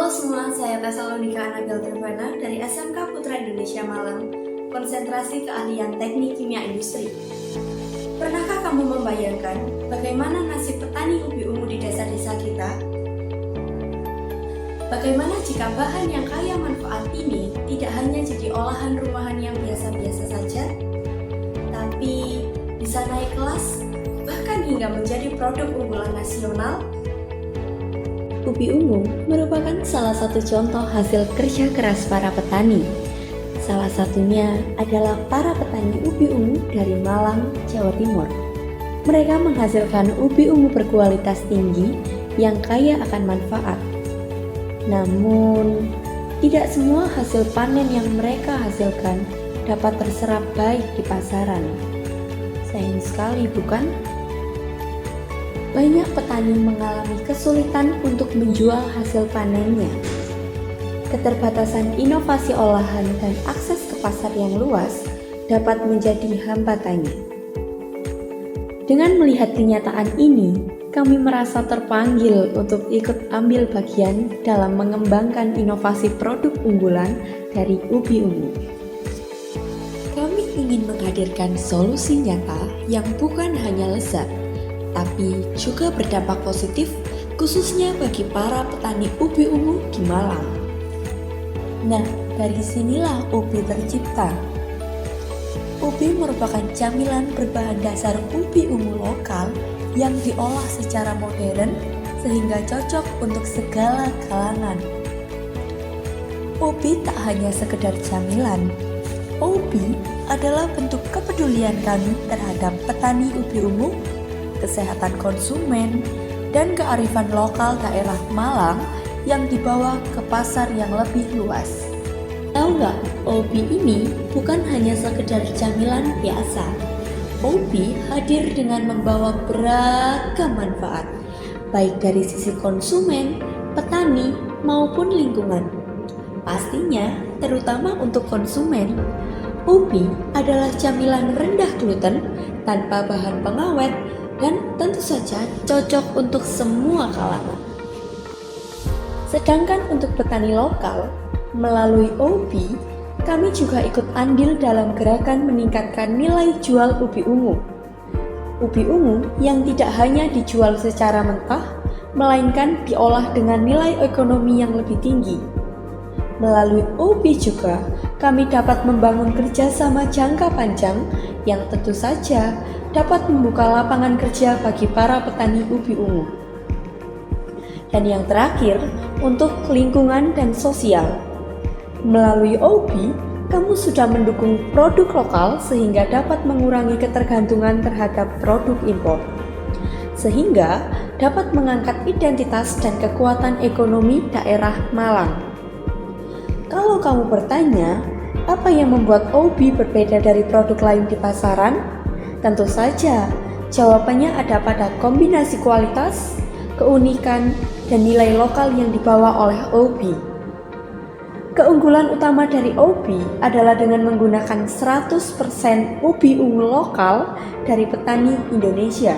Halo semua, saya Tesalonika Anabel Tervana dari SMK Putra Indonesia Malang, konsentrasi keahlian teknik kimia industri. Pernahkah kamu membayangkan bagaimana nasib petani ubi ungu di desa-desa kita? Bagaimana jika bahan yang kaya manfaat ini tidak hanya jadi olahan rumahan yang biasa-biasa saja, tapi bisa naik kelas, bahkan hingga menjadi produk unggulan nasional? Ubi ungu merupakan salah satu contoh hasil kerja keras para petani. Salah satunya adalah para petani ubi ungu dari Malang, Jawa Timur. Mereka menghasilkan ubi ungu berkualitas tinggi yang kaya akan manfaat. Namun, tidak semua hasil panen yang mereka hasilkan dapat terserap baik di pasaran. Sayang sekali, bukan? Banyak petani mengalami kesulitan untuk menjual hasil panennya. Keterbatasan inovasi olahan dan akses ke pasar yang luas dapat menjadi hambatannya. Dengan melihat kenyataan ini, kami merasa terpanggil untuk ikut ambil bagian dalam mengembangkan inovasi produk unggulan dari ubi ungu. Kami ingin menghadirkan solusi nyata yang bukan hanya lezat, tapi juga berdampak positif khususnya bagi para petani ubi ungu di Malang. Nah, dari sinilah ubi tercipta. Ubi merupakan camilan berbahan dasar ubi ungu lokal yang diolah secara modern sehingga cocok untuk segala kalangan. Ubi tak hanya sekedar camilan. Ubi adalah bentuk kepedulian kami terhadap petani ubi ungu, kesehatan konsumen, dan kearifan lokal daerah Malang yang dibawa ke pasar yang lebih luas. Tahu nggak, ubi ini bukan hanya sekedar camilan biasa. Ubi hadir dengan membawa beragam manfaat, baik dari sisi konsumen, petani, maupun lingkungan. Pastinya, terutama untuk konsumen, ubi adalah camilan rendah gluten, tanpa bahan pengawet, dan tentu saja cocok untuk semua kalangan. Sedangkan untuk petani lokal, melalui ubi, kami juga ikut andil dalam gerakan meningkatkan nilai jual ubi ungu. Ubi ungu yang tidak hanya dijual secara mentah, melainkan diolah dengan nilai ekonomi yang lebih tinggi. Melalui ubi juga, kami dapat membangun kerjasama jangka panjang yang tentu saja dapat membuka lapangan kerja bagi para petani ubi ungu. Dan yang terakhir, untuk lingkungan dan sosial. Melalui ubi, kamu sudah mendukung produk lokal sehingga dapat mengurangi ketergantungan terhadap produk impor. Sehingga dapat mengangkat identitas dan kekuatan ekonomi daerah Malang. Kalau kamu bertanya, apa yang membuat ubi berbeda dari produk lain di pasaran? Tentu saja, jawabannya ada pada kombinasi kualitas, keunikan, dan nilai lokal yang dibawa oleh ubi. Keunggulan utama dari ubi adalah dengan menggunakan 100% ubi ungu lokal dari petani Indonesia,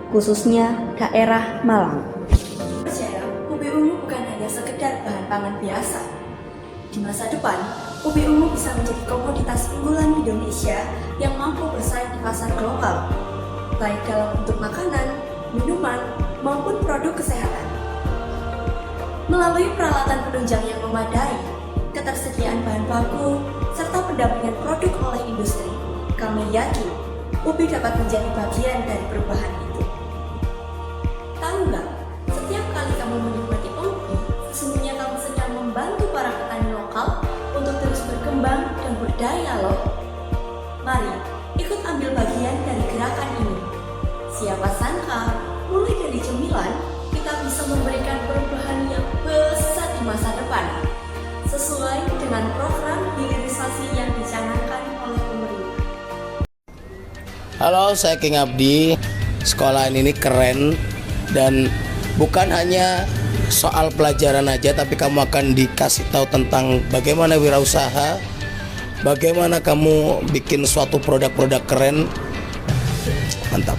khususnya daerah Malang. Percaya, ubi ungu bukan hanya sekedar bahan pangan biasa. Di masa depan, ubi ungu bisa menjadi komoditas unggulan Indonesia yang mampu bersaing di pasar global, baik dalam bentuk makanan, minuman, maupun produk kesehatan. Melalui peralatan penunjang yang memadai, ketersediaan bahan baku, serta pendampingan produk oleh industri, kami yakin ubi dapat menjadi bagian dari perubahan itu. Tahu nggak, setiap kali kamu menikmati ubi, sesungguhnya kamu sedang membantu para petani lokal untuk terus berkembang dan berdaya loh. Mari, ikut ambil bagian dari gerakan ini. Siapa sangka, mulai dari cemilan, kita bisa memberikan perubahan yang besar di masa depan, sesuai dengan program hilirisasi yang dicanangkan oleh pemerintah. Halo, saya King Abdi. Sekolah ini keren dan bukan hanya soal pelajaran aja, tapi kamu akan dikasih tahu tentang bagaimana wirausaha, bagaimana kamu bikin suatu produk-produk keren. Mantap.